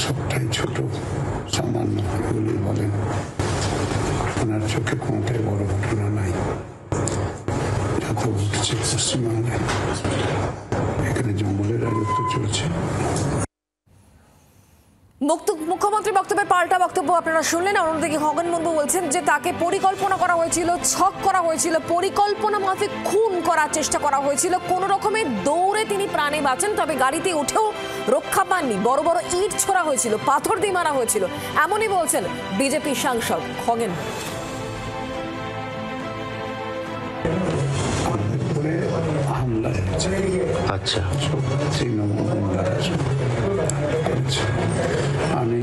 সবটাই ছোট, সামান্য এগুলি বলেন। ওনার চোখে কোনোটাই বড় ঘটনা নাই। যত ঘটছে পশ্চিমবাংলায়, এখানে জঙ্গলের রাজত্ব চলছে। মুখ্যমন্ত্রী বক্তব্যে পাল্টা বক্তব্য আপনারা শুনলেন। অন্যদিকে খগেন মুর্মু বলছেন যে তাকে পরিকল্পনা করা হয়েছিল, ছক করা হয়েছিল, পরিকল্পনা মাফিক খুন করার চেষ্টা করা হয়েছিল। কোন রকমে দৌড়ে তিনি প্রাণে বাঁচেন, তবে গাড়িতে উঠেও রক্ষা পাননি। বড় বড় ইট ছোড়া হয়েছিল, পাথর দিয়ে মারা হয়েছিল, এমনই বলছেন বিজেপি সাংসদ খগেন। আচ্ছা, আমি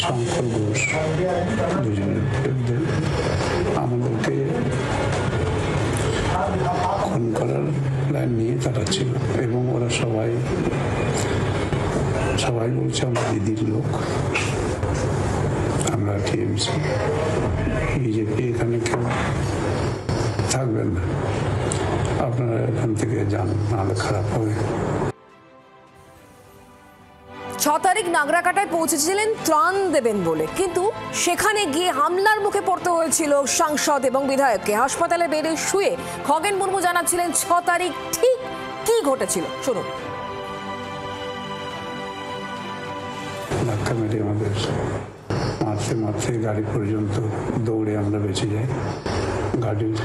শঙ্কর ঘোষ দুজনের বিরুদ্ধে আমাদেরকে খুন করার প্ল্যান নিয়ে তারা ছিল, এবং ওরা সবাই বলছে আমরা দিদির লোক, আমরা টিএমসি, বিজেপি, এখানে কেউ থাকবেন না, আপনারা এখান থেকে যান, নাহলে খারাপ হবে। 6 তারিখ নাগরাকাটায় পৌঁছেছিলেন ত্রাণ দেবেন বলে, কিন্তু সেখানে গিয়ে হামলার মুখে পড়তে হয়েছিল সাংসদ এবং বিধায়ককে। হাসপাতালে বেডে শুয়ে খগেন মুর্মু জানাচ্ছিলেন 6 তারিখ ঠিক কি ঘটেছিল, শুনুন। ধাক্কা মেরে আমাদের মারতে গাড়ি পর্যন্ত দৌড়ে আমরা বেঁচে যাই। গাড়ির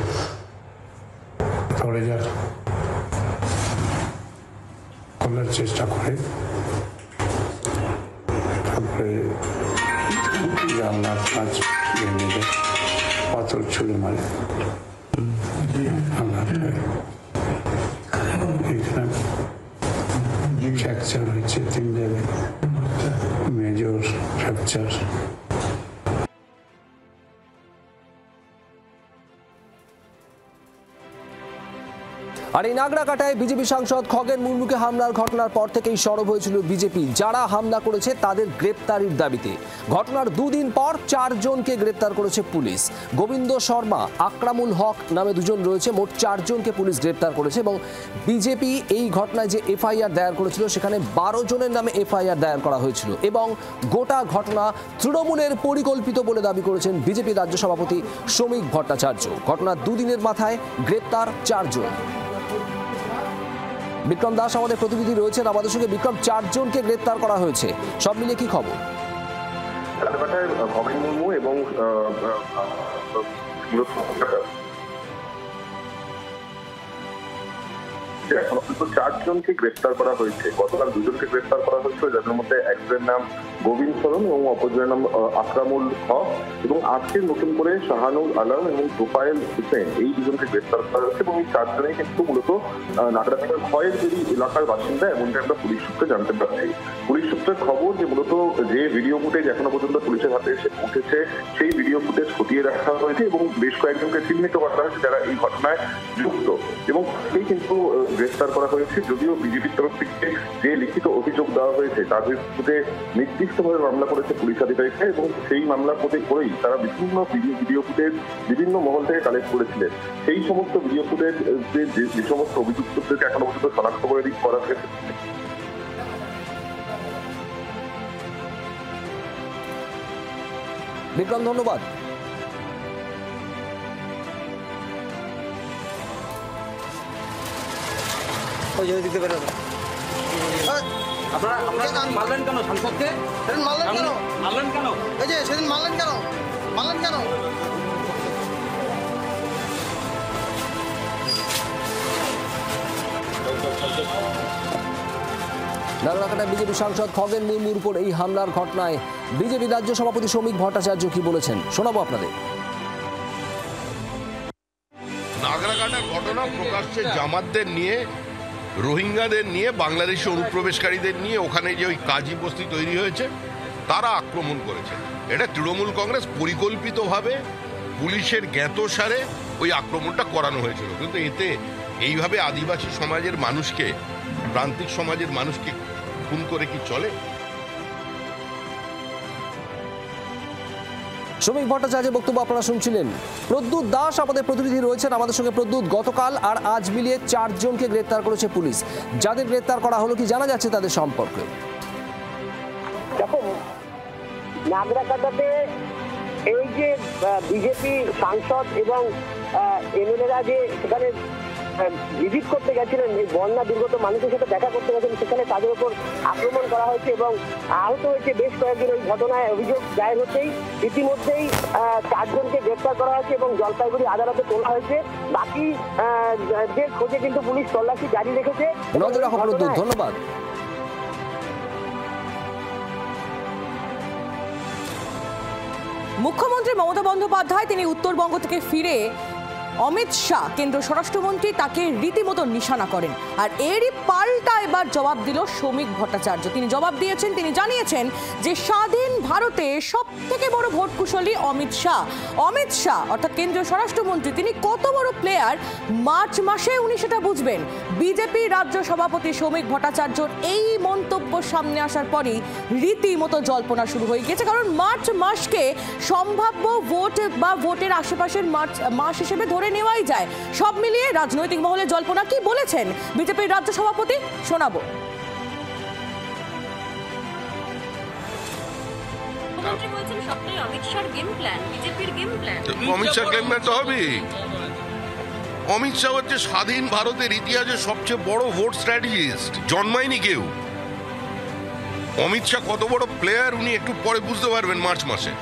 দরজার খোলার চেষ্টা করে, তারপরে জানলার কাঁচ ভেঙে দেয়, পাথর ছুঁড়ে মারে। এখানে ফ্র্যাকচার হয়েছে 3 জায়গায়, মেজর ফ্র্যাকচার। আর এই নাগরাকাটায় বিজেপি সাংসদ খগেন মুর্মুকে হামলার ঘটনার পর থেকেই সরব হয়েছিল বিজেপি। যারা হামলা করেছে তাদের গ্রেপ্তারির দাবিতে। ঘটনার 2 দিন পর 4 জনকে গ্রেপ্তার করেছে পুলিশ। গোবিন্দ শর্মা, আকরামুল হক নামে 2 জন রয়েছে, মোট 4 জনকে পুলিশ গ্রেপ্তার করেছে। এবং বিজেপি এই ঘটনায় যে এফআইআর দায়ের করেছিল সেখানে 12 জনের নামে এফআইআর দায়ের করা হয়েছিল, এবং গোটা ঘটনা তৃণমূলের পরিকল্পিত বলে দাবি করেছেন বিজেপি রাজ্য সভাপতি শ্রমিক ভট্টাচার্য। ঘটনার 2 দিনের মাথায় গ্রেপ্তার 4 জন। বিক্রম দাস আমাদের প্রতিনিধি রয়েছেন আমাদের সঙ্গে। বিক্রম, 4 জনকে গ্রেপ্তার করা হয়েছে, সব মিলিয়ে কি খবর? খগেন মুর্মু এবং 4 জনকে গ্রেপ্তার করা হয়েছে। গতকাল 2 জনকে গ্রেপ্তার করা হয়েছিল, যাদের মধ্যে একজনের নাম গোবিন্দ শরণ এবং অপরজনের নাম আকরামুল হক, এবং আজকে নতুন করে শাহানুল আলম এবং তোফায়েল হোসেন, এই 2 জনকে গ্রেপ্তার করা হয়েছে। এবং এই 4 জনেই কিন্তু মূলত নাগরাকাটার খয়েরবেড়ি এলাকার বাসিন্দা, এমনটা আমরা পুলিশ সূত্রে জানতে পারছি। পুলিশ সূত্রের খবর যে মূলত যে ভিডিও ফুটেজ এখনো পর্যন্ত পুলিশের হাতে উঠেছে, সেই ভিডিও ফুটেজ খতিয়ে রাখা হয়েছে এবং বেশ কয়েকজনকে চিহ্নিত করা হয়েছে যারা এই ঘটনায় যুক্ত, এবং সেই কিন্তু গ্রেফতার করা হয়েছে। যদিও বিজেপির তরফ থেকে যে লিখিত অভিযোগ দেওয়া হয়েছে তার বিরুদ্ধে নির্দিষ্টভাবে মামলা করেছে পুলিশ আধিকারিকরা, এবং সেই মামলা করেই তারা বিভিন্ন ভিডিও ফুটেজ বিভিন্ন মহল থেকে কালেক্ট করেছিলেন। সেই সমস্ত ভিডিও ফুটেজ যে সমস্ত অভিযুক্তদেরকে এখনো পর্যন্ত শনাক্ত করে করা হয়েছে। বিক্রম, ধন্যবাদ। আপনারা মারলেন কেন সাংসদকে? মারলেন কেন? এই যে সেদিন মারলেন কেন? নাগরাকাটায় বিজেপি সাংসদ খগেন মুর্মুর উপর এই হামলার ঘটনায় বিজেপি রাজ্য সভাপতি শ্রমিক ভট্টাচার্য কি বলেছেন শোনাবো আপনাদের। নাগরাকাটার ঘটনা প্রকাশ্যে জামাতদের নিয়ে, রোহিঙ্গাদের নিয়ে, বাংলাদেশি অনুপ্রবেশকারীদের নিয়ে ওখানে যে ওই কাজী বস্তি তৈরি হয়েছে তারা আক্রমণ করেছে। এটা তৃণমূল কংগ্রেস পরিকল্পিতভাবে পুলিশের জ্ঞাতসারে ওই আক্রমণটা করানো হয়েছিল। কিন্তু এতে এইভাবে আদিবাসী সমাজের মানুষকে, প্রান্তিক সমাজের মানুষকে খুন করে কি চলে? শ্রমিক ভট্টাচার্যের বক্তব্য আপনারা শুনছিলেন। প্রদ্যুৎ দাস আমাদের প্রতিনিধি রয়েছেন আমাদের সঙ্গে। প্রদ্যুৎ, গতকাল আর আজ মিলিয়ে 4 জনকে গ্রেপ্তার করেছে পুলিশ। যাদের গ্রেপ্তার করা হলো কি জানা যাচ্ছে তাদের সম্পর্কে? দেখো, নাগরাকাটাতে এই যে বিজেপি সাংসদ এবং এমএলএরা যে সেখানে ভিজিট করতে গেছিলেন, এই বন্যা দুর্গত মানুষের সাথে দেখা করতে গেছিলেন, সেখানে তাদের উপর আক্রমণ করা হয়েছে এবং আহত হয়েছে বেশ কয়েকজন। ওই ঘটনায় অভিযোগ দায়ের হতেই ইতিমধ্যেই 4 জনকে গ্রেপ্তার করা হয়েছে এবং জলপাইগুড়ি আদালতে তোলা হয়েছে। বাকি যে খোঁজে কিন্তু পুলিশ তল্লাশি জারি রেখেছে। নজর রাখো প্রদ্যুৎ, ধন্যবাদ। মুখ্যমন্ত্রী মমতা বন্দ্যোপাধ্যায় তিনি উত্তরবঙ্গ থেকে ফিরে অমিত শাহ কেন্দ্র স্বরাষ্ট্রমন্ত্রী তাকে রীতিমতো নিশানা করেন। আর এরই পাল্টা এবার জবাব দিল শ্রমিক ভট্টাচার্য। তিনি জবাব দিয়েছেন, তিনি জানিয়েছেন যে স্বাধীন ভারতে সব থেকে বড় ভোট কুশলী অমিত শাহ। অমিত শাহ অর্থাৎ কেন্দ্রীয় স্বরাষ্ট্রমন্ত্রী তিনি কত বড় প্লেয়ার মার্চ মাসে উনি সেটা বুঝবেন। বিজেপি রাজ্য সভাপতি শ্রমিক ভট্টাচার্যর এই মন্তব্য সামনে আসার পরই রীতিমতো জল্পনা শুরু হয়ে গেছে। কারণ মার্চ মাসকে সম্ভাব্য ভোট বা ভোটের আশেপাশের মাস হিসেবে ধরে নেওয়াই যায়। সব মিলিয়ে রাজনৈতিক মহলে জল্পনা কি বলেছেন বিজেপির রাজ্য সভাপতি শোনাবো। মুখ্যমন্ত্রী বলছেন সবটাই অমিত শাহর গেম প্ল্যান, বিজেপির game plan. Amit Shah game plan তো হবেই। অমিত শাহ হচ্ছে স্বাধীন ভারতের ইতিহাসে সবচেয়ে বড় ভোট স্ট্র্যাটেজিস্ট, জন্মায়নি কেউ। অমিত শাহ কত বড় প্লেয়ার উনি একটু পরে বুঝতে পারবেন মার্চ মাসে।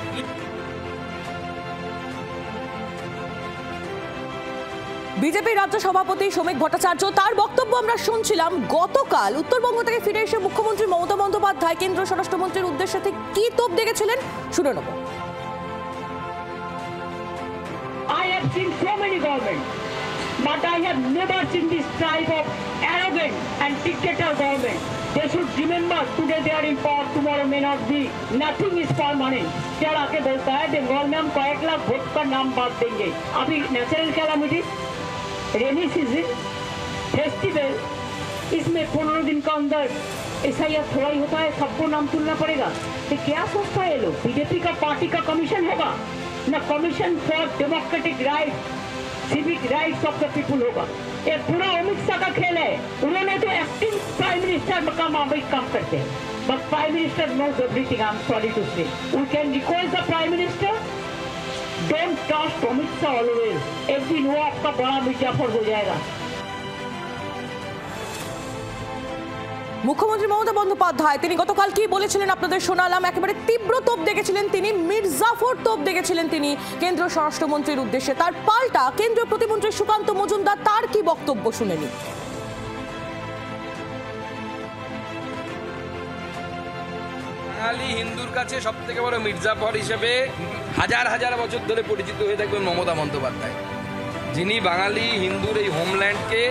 বিজেপির রাজ্য সভাপতি শ্রমিক ভট্টাচার্য তার বক্তব্য আমরা শুনছিলাম। গতকাল উত্তরবঙ্গ থেকে ফিরে এসে মুখ্যমন্ত্রী মমতা বন্দ্যোপাধ্যায় কেন্দ্র স্বরাষ্ট্রমন্ত্রীর উদ্দেশ্যে কি তোপ দেখেছিলেন শুনে নেব। I have seen so many governments, but I have never seen this type of arrogant and dictator government. They should remember today they are in power, tomorrow may not be. Nothing is permanent. क्या आके बोलता है बंगाल में हम कয়েক lakh vote का नाम बांट देंगे। अभी natural calamity, rainy season, festival, इसमें 15 दिन का अंदर ऐसा या थोड़ा ही होता है, सबको नाम तुलना पड़ेगा। तो क्या सोचता है लोग? बीजेपी का पार्टी का कमीशन होगा ना, commission for democratic right, civic rights of the people होगा। ये पूरा अमित शाह का खेल है। उन्होंने तो एक्टिंग प्राइम मिनिस्टर का काम करते हैं, but prime minister knows everything. I am sorry to say, we can request the prime minister, don't trust Amit Shah always. एक दिन वो आपका बड़ा मिर्जाफर हो जाएगा। মুখ্যমন্ত্রী মমতা বন্দ্যোপাধ্যায় তিনি গতকাল কি বলেছিলেন আপনাদের শোনালাম। একেবারে তীব্র তোপ দেখেছিলেন তিনি, মির্জাফর তোপ দেখেছিলেন তিনি কেন্দ্রীয় স্বরাষ্ট্রমন্ত্রীর উদ্দেশ্যে। তার পাল্টা কেন্দ্রীয় প্রতিমন্ত্রী সুকান্ত মজুমদার তার কি বক্তব্য শুনেনি। বাঙালি হিন্দুর কাছে সব থেকে বড় মির্জাফর হিসেবে হাজার হাজার বছর ধরে পরিচিত হয়ে থাকবেন মমতা বন্দ্যোপাধ্যায়, যিনি বাঙালি হিন্দুর এই হোমল্যান্ডকে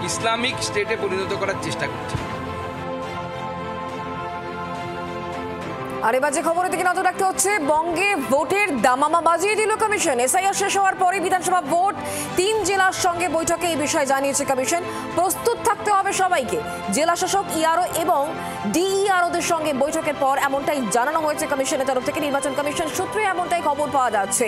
ইসলামিক স্টেটে পরিণত করার চেষ্টা করছেন। আর এবার যে খবরের দিকে নজর রাখতে হচ্ছে, বঙ্গে ভোটের দামামা বাজিয়ে দিল কমিশন। এসআইআর শেষ হওয়ার পরে বিধানসভা ভোট 3 জেলার সঙ্গে বৈঠকে এই বিষয়ে জানিয়েছে কমিশন। প্রস্তুত থাকতে হবে সবাইকে। জেলা শাসক ইআরও এবং ডিইআরওদের সঙ্গে বৈঠকের পর এমনটাই জানানো হয়েছে কমিশনের তরফ থেকে। নির্বাচন কমিশন সূত্রে এমনটাই খবর পাওয়া যাচ্ছে।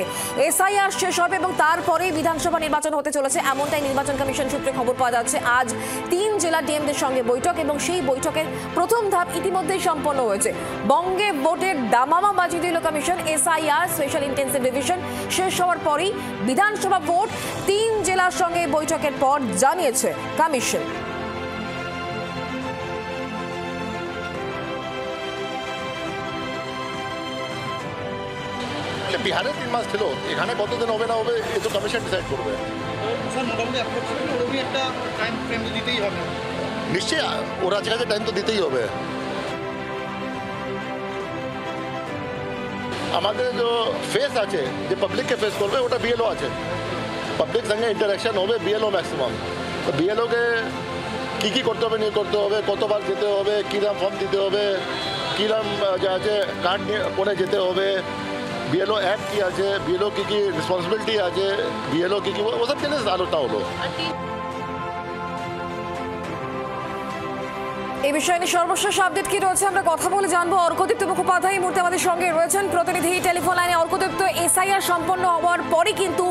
এসআইআর শেষ হবে এবং তারপরেই বিধানসভা নির্বাচন হতে চলেছে, এমনটাই নির্বাচন কমিশন সূত্রে খবর পাওয়া যাচ্ছে। আজ 3 জেলা ডিএমদের সঙ্গে বৈঠক এবং সেই বৈঠকের প্রথম ধাপ ইতিমধ্যেই সম্পন্ন হয়েছে। বঙ্গে ভোটের দামামা বাজিয়ে দিল commission. SIR special intensive division শেষ হওয়ার পরই বিধানসভা ভোট 3 জেলার সঙ্গে বৈঠকের পর জানিয়েছে কমিশন। বিহারে 3 মাস ছিল, এখানে কতদিন হবে না হবে এ তো কমিশন ডিসাইড করবে। স্যার মোটামুটি ওরকমই একটা টাইম ফ্রেম তো দিতেই হবে। নিশ্চয়ই ওর কাছে টাইম তো দিতেই হবে। আমাদের যে ফেস আছে, যে পাবলিককে ফেস করবে ওটা বিএলও আছে। পাবলিক সঙ্গে ইন্টারাকশন হবে বিএলও ম্যাক্সিমাম। তো বিএলওকে কী কী করতে হবে, নিয়ে করতে হবে, কতবার যেতে হবে, কীরকম ফর্ম দিতে হবে, কীরকম যা আছে কার্ড নিয়ে কোনে যেতে হবে, বিএলও অ্যাক্ট কী আছে, বিএলও কী কী রেসপন্সিবিলিটি আছে, বিএলও কী কী ওসব জিনিস আলোচনা হলো। এই বিষয়ে নিয়ে সর্বশেষ আপডেট কি রয়েছে আমরা কথা বলে জানবো। অর্কদীপ্ত মুখোপাধ্যায় এই মুহূর্তে আমাদের সঙ্গে রয়েছেন, প্রতিনিধি টেলিফোন লাইনে। অর্কদীপ্ত, এসআইআর সম্পন্ন হওয়ার পরই কিন্তু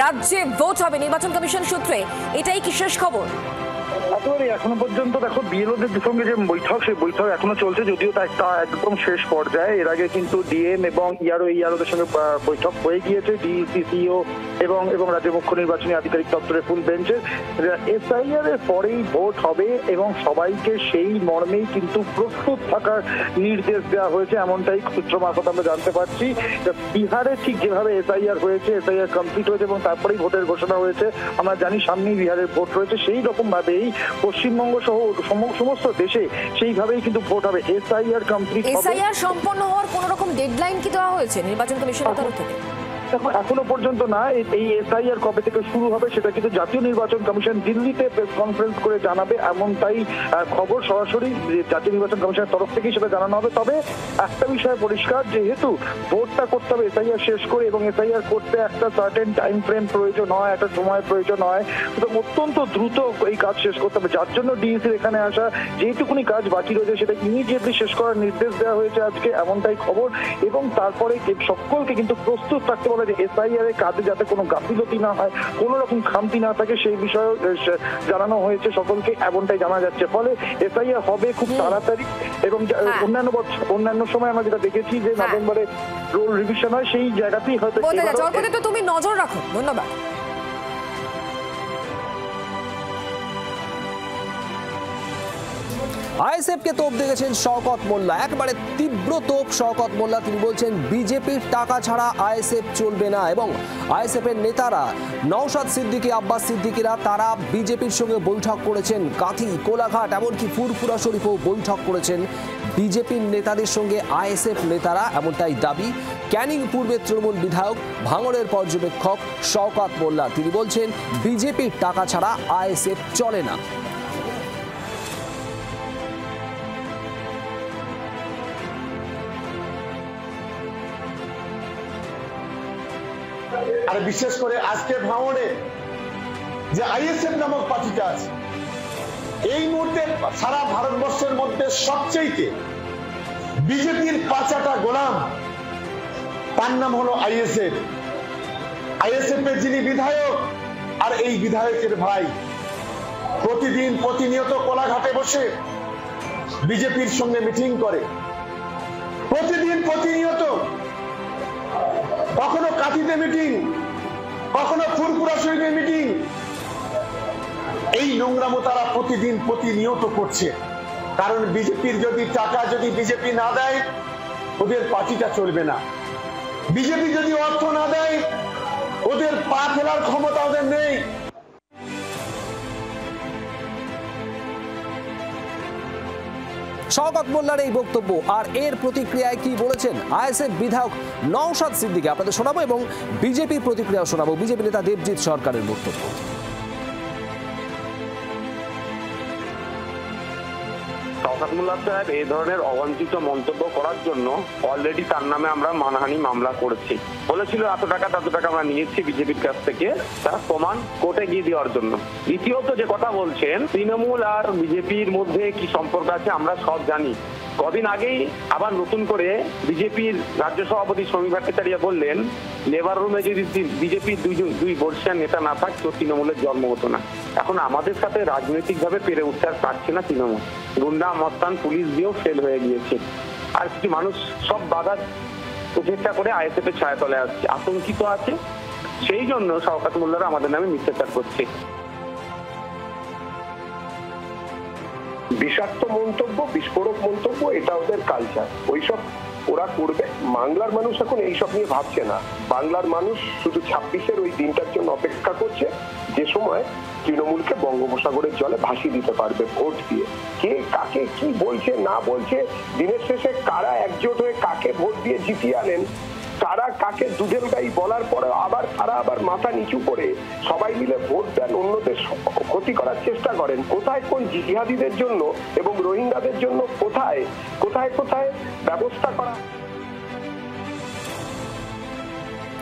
রাজ্যে ভোট হবে নির্বাচন কমিশন সূত্রে, এটাই কি শেষ খবর? একেবারে এখনো পর্যন্ত দেখো বিএলওদের সঙ্গে যে বৈঠক, সেই বৈঠক এখনো চলছে, যদিও তা একদম শেষ পর্যায়ে। এর আগে কিন্তু ডিএম এবং ইআরওদের সঙ্গে বৈঠক হয়ে গিয়েছে, ডিইসি, সিইও এবং রাজ্য মুখ্য নির্বাচনী আধিকারিক দপ্তরের ফুল বেঞ্চে। এসআইআর এর পরেই ভোট হবে এবং সবাইকে সেই মর্মেই কিন্তু প্রস্তুত থাকার নির্দেশ দেওয়া হয়েছে, এমনটাই সূত্র মারফত আমরা জানতে পারছি। বিহারে ঠিক যেভাবে এসআইআর হয়েছে, এসআইআর কমপ্লিট হয়েছে এবং তারপরেই ভোটের ঘোষণা হয়েছে, আমরা জানি সামনেই বিহারের ভোট রয়েছে, সেই রকম ভাবেই পশ্চিমবঙ্গ সহ সমস্ত দেশে সেইভাবেই কিন্তু ভোট হবে। এসআইআর কমপ্লিট হবে। এসআইআর সম্পন্ন হওয়ার কোন রকম ডেডলাইন কি দেওয়া হয়েছে নির্বাচন কমিশনের তরফ থেকে? এখনো পর্যন্ত না। এই এসআইআর কবে থেকে শুরু হবে সেটা কিন্তু জাতীয় নির্বাচন কমিশন দিল্লিতে প্রেস কনফারেন্স করে জানাবে, এমনটাই খবর। সরাসরি জাতীয় নির্বাচন কমিশনের তরফ থেকেই সেটা জানানো হবে। তবে একটা বিষয় পরিষ্কার, যেহেতু ভোটটা করতে হবে এসআইআর শেষ করে এবং এসআইআর করতে একটা সার্টেন টাইম ফ্রেম প্রয়োজন হয়, একটা সময়ের প্রয়োজন হয়, তো অত্যন্ত দ্রুত এই কাজ শেষ করতে হবে। যার জন্য ডিইসির এখানে আসা, যেটুকুনি কাজ বাকি রয়েছে সেটা ইমিডিয়েটলি শেষ করার নির্দেশ দেওয়া হয়েছে আজকে, এমনটাই খবর। এবং তারপরে সকলকে কিন্তু প্রস্তুত থাকতে বলে যে এসআইআর এর কাজে যাতে কোনো গাফিলতি না হয়, কোনো রকম খামতি না থাকে, সেই বিষয়ে জানানো হয়েছে সকলকে, এমনটাই জানা যাচ্ছে। ফলে এসআইআর হবে খুব তাড়াতাড়ি এবং অন্যান্য সময় আমরা যেটা দেখেছি যে নভেম্বরে রোল রিভিশন হয়, সেই জায়গাতেই হয়তো। তুমি নজর রাখো। ধন্যবাদ। আইএসএফকে তোপ দেখেছেন শওকত মোল্লা, একবারে তীব্র তোপ শওকত মোল্লা। তিনি বলছেন বিজেপির টাকা ছাড়া আইএসএফ চলবে না এবং আইএসএফ এর নেতারা নওশাদ সিদ্দিকী, আব্বাস সিদ্দিকীরা তারা বিজেপির সঙ্গে বৈঠক করেছেন। কাঁথি, কোলাঘাট, এমনকি ফুরফুরা শরীফেও বৈঠক করেছেন বিজেপির নেতাদের সঙ্গে আইএসএফ নেতারা, এমনটাই দাবি ক্যানিং পূর্বের তৃণমূল বিধায়ক, ভাঙড়ের পর্যবেক্ষক শওকত মোল্লা। তিনি বলছেন বিজেপির টাকা ছাড়া আইএসএফ চলে না। আর বিশেষ করে আজকে ভাঙড়ে যে আইএসএফ নামক পার্টিটা আছে, এই মুহূর্তে সারা ভারতবর্ষের মধ্যে সবচেয়ে বিজেপির পাঁচাটা গোলাম, তার নাম হলো আইএসএফ। আইএসএফ এর যিনি বিধায়ক আর এই বিধায়কের ভাই প্রতিদিন প্রতিনিয়ত কোলাঘাটে বসে বিজেপির সঙ্গে মিটিং করে, প্রতিদিন প্রতিনিয়ত কখনো কাঁথিতে মিটিং, কখনো ফুরফুরা শরীফে মিটিং। এই নোংরামো তারা প্রতিদিন প্রতিনিয়ত করছে, কারণ বিজেপির যদি টাকা যদি বিজেপি না দেয় ওদের পার্টিটা চলবে না। বিজেপি যদি অর্থ না দেয় ওদের পা ফেলার ক্ষমতা ওদের নেই। শওকত মোল্লার এই বক্তব্য আর এর প্রতিক্রিয়ায় কি বলেছেন আইএসএফ বিধায়ক নওশাদ সিদ্দিকী আপনাদের শোনাবো এবং বিজেপির প্রতিক্রিয়াও শোনাবো। বিজেপি নেতা দেবজিৎ সরকারের বক্তব্য। শওকত মোল্লা সাহেব এই ধরনের অবাঞ্ছিত মন্তব্য করার জন্য অলরেডি তার নামে আমরা মানহানি মামলা করেছি। বলেছিল এত টাকা তত টাকা আমরা নিয়েছি বিজেপির কাছ থেকে, তার প্রমাণ কোর্টে গিয়ে দেওয়ার জন্য। দ্বিতীয়ত যে কথা বলছেন তৃণমূল আর বিজেপির মধ্যে কি সম্পর্ক আছে আমরা সব জানি। কদিন আগেই আবার নতুন করে বিজেপির রাজ্য সভাপতি শ্রমিক ভট্টাচার্য বললেন লেবার রুমে যদি বিজেপির দুই বর্ষীয় নেতা না থাকতো তৃণমূলের জন্ম হতো না। এখন আমাদের সাথে রাজনৈতিক ভাবে পেরে উঠতে আর পারছে না তৃণমূল, গুন্ডা মস্তান পুলিশ দিয়েও ফেল হয়ে গিয়েছে। আর কিছু মানুষ সব বাধা উপেক্ষা করে আইএসএফ এর ছায়াতলে আসছে, আতঙ্কিত আছে। সেই জন্য শওকত মোল্লারা আমাদের নামে মিথ্যাচার করছে। বিষাক্ত মন্তব্য, বিস্ফোরক মন্তব্য, এটা ওদের কালচার, ওইসব ওরা করবে। বাংলার মানুষ এখন এইসব নিয়ে ভাবছে না। বাংলার মানুষ শুধু 26-এর ওই দিনটার জন্য অপেক্ষা করছে, যে সময় তৃণমূলকে বঙ্গোপসাগরের জলে ভাসিয়ে দিতে পারবে ভোট দিয়ে। কে কাকে কি বলছে না বলছে, দিনের শেষে কারা একজোট হয়ে কাকে ভোট দিয়ে জিতিয়ে আনেন, তারা কাকে দুধের গাই বলার পরে তারা আবার মাথা নিচু করে সবাই মিলে ভোট দেন, অন্যদের ক্ষতি করার চেষ্টা করেন। কোথায় কোন জিহাদিদের জন্য এবং রোহিঙ্গাদের জন্য কোথায় কোথায় কোথায় ব্যবস্থা করা।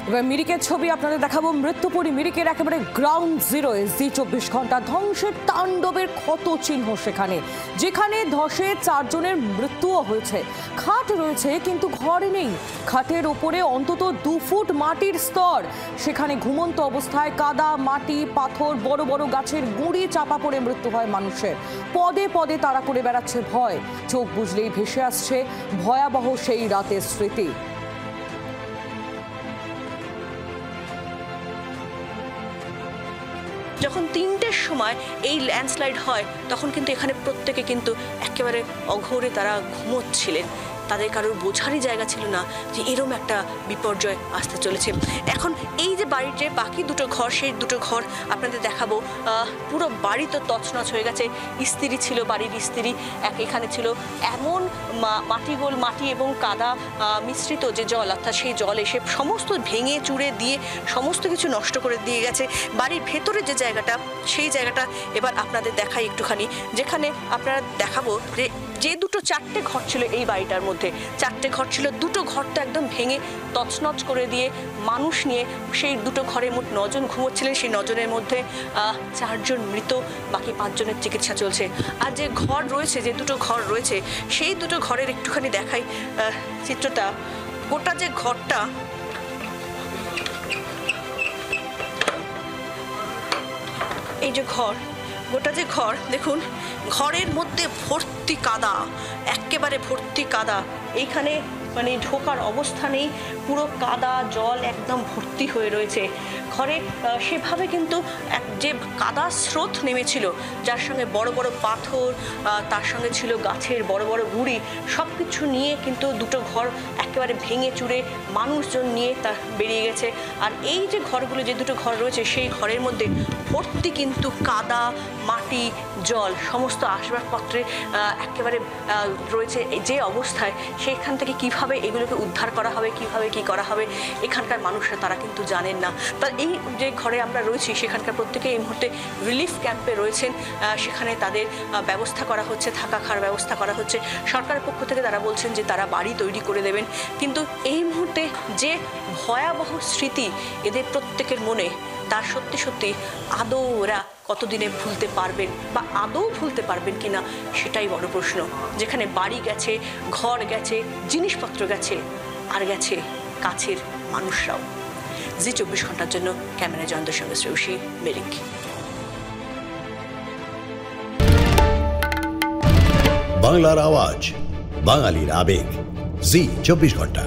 এবার মিরিকের ছবি আপনাদের দেখাবো। মৃত্যুপুরী মিরিকের একেবারে গ্রাউন্ড জিরোয় জি 24 ঘন্টা ধ্বংসের তাণ্ডবের ক্ষত চিহ্ন সেখানে, যেখানে ধসে 4 জনের মৃত্যুও হয়েছে। খাট রয়েছে কিন্তু ঘর নেই। খাটের ওপরে অন্তত 2 ফুট মাটির স্তর। সেখানে ঘুমন্ত অবস্থায় কাদা, মাটি, পাথর, বড় বড় গাছের গুঁড়ি চাপা পড়ে মৃত্যু হয় মানুষের। পদে পদে তাড়া করে বেড়াচ্ছে ভয়। চোখ বুঝলেই ভেসে আসছে ভয়াবহ সেই রাতের স্মৃতি। যখন 3টের সময় এই ল্যান্ডস্লাইড হয় তখন কিন্তু এখানে প্রত্যেকে কিন্তু একেবারে অঘোরে তারা ঘুমোচ্ছিলেন। তাদের কারোর বোঝারই জায়গা ছিল না যে এরম একটা বিপর্যয় আসতে চলেছে। এখন এই যে বাড়ির যে বাকি 2টো ঘর, সেই 2টো ঘর আপনাদের দেখাবো। পুরো বাড়ি তো তছনছ হয়ে গেছে। স্ত্রী ছিল, বাড়ির স্ত্রী এখানে ছিল। এমন মাটিগোল মাটি এবং কাদা মিশ্রিত যে জল, অর্থাৎ সেই জল এসে সমস্ত ভেঙে চুড়ে দিয়ে সমস্ত কিছু নষ্ট করে দিয়ে গেছে। বাড়ির ভেতরে যে জায়গাটা, সেই জায়গাটা এবার আপনাদের দেখাই একটুখানি, যেখানে আপনারা দেখাবো যে 4টে ঘর ছিল এই বাড়িটার মধ্যে। 4টে ঘর ছিল, 2টো ঘর তো একদম ভেঙে তছনছ করে দিয়ে মানুষ নিয়ে সেই 2টো ঘরে মোট 9 জন ঘুমোচ্ছিলেন। সেই 9 জনের মধ্যে 4 জন মৃত, বাকি 5 জনের চিকিৎসা চলছে। আর যে ঘর রয়েছে, যে 2টো ঘর রয়েছে, সেই 2টো ঘরের একটুখানি দেখাই চিত্রটা। গোটা যে ঘরটা, এই যে ঘর, গোটা যে ঘর দেখুন, ঘরের মধ্যে ভর্তি কাদা, একেবারে ভর্তি কাদা। এইখানে মানে ঢোকার অবস্থা নেই, পুরো কাদা জল একদম ভর্তি হয়ে রয়েছে ঘরে। সেভাবে কিন্তু যে কাদা স্রোত নেমেছিল, যার সঙ্গে বড় বড় পাথর, তার সঙ্গে ছিল গাছের বড় বড় গুঁড়ি, সব কিছু নিয়ে কিন্তু 2টো ঘর একেবারে ভেঙে চুরে মানুষজন নিয়ে তা বেরিয়ে গেছে। আর এই যে ঘরগুলো, যে 2টো ঘর রয়েছে, সেই ঘরের মধ্যে ভর্তি কিন্তু কাদা, মাটি, জল, সমস্ত আসবাবপত্রে একেবারে রয়েছে। যে অবস্থায়, সেখান থেকে কিভাবে এগুলোকে উদ্ধার করা হবে, কিভাবে কি করা হবে, এখানকার মানুষরা তারা কিন্তু জানেন না। তা এই যে ঘরে আমরা রয়েছি, সেখানকার প্রত্যেকে এই মুহূর্তে রিলিফ ক্যাম্পে রয়েছেন। সেখানে তাদের ব্যবস্থা করা হচ্ছে, থাকা খাওয়ার ব্যবস্থা করা হচ্ছে। সরকারের পক্ষ থেকে তারা বলছেন যে তারা বাড়ি তৈরি করে দেবেন। কিন্তু এই মুহূর্তে যে ভয়াবহ স্মৃতি এদের প্রত্যেকের মনে, তার সত্যি সত্যি আদৌ ওরা কতদিনে ভুলতে পারবেন, বা আদৌ ভুলতে পারবেন কিনা, সেটাই বড় প্রশ্ন। যেখানে বাড়ি গেছে, ঘর গেছে, জিনিসপত্র গেছে, আর গেছে কাছের মানুষরাও। জি 24 ঘন্টার জন্য ক্যামেরা জয়ন্তের সঙ্গে শ্রেয়সী, মেরিক। বাংলার আওয়াজ, বাঙালির আবেগ, জি 24 ঘন্টা।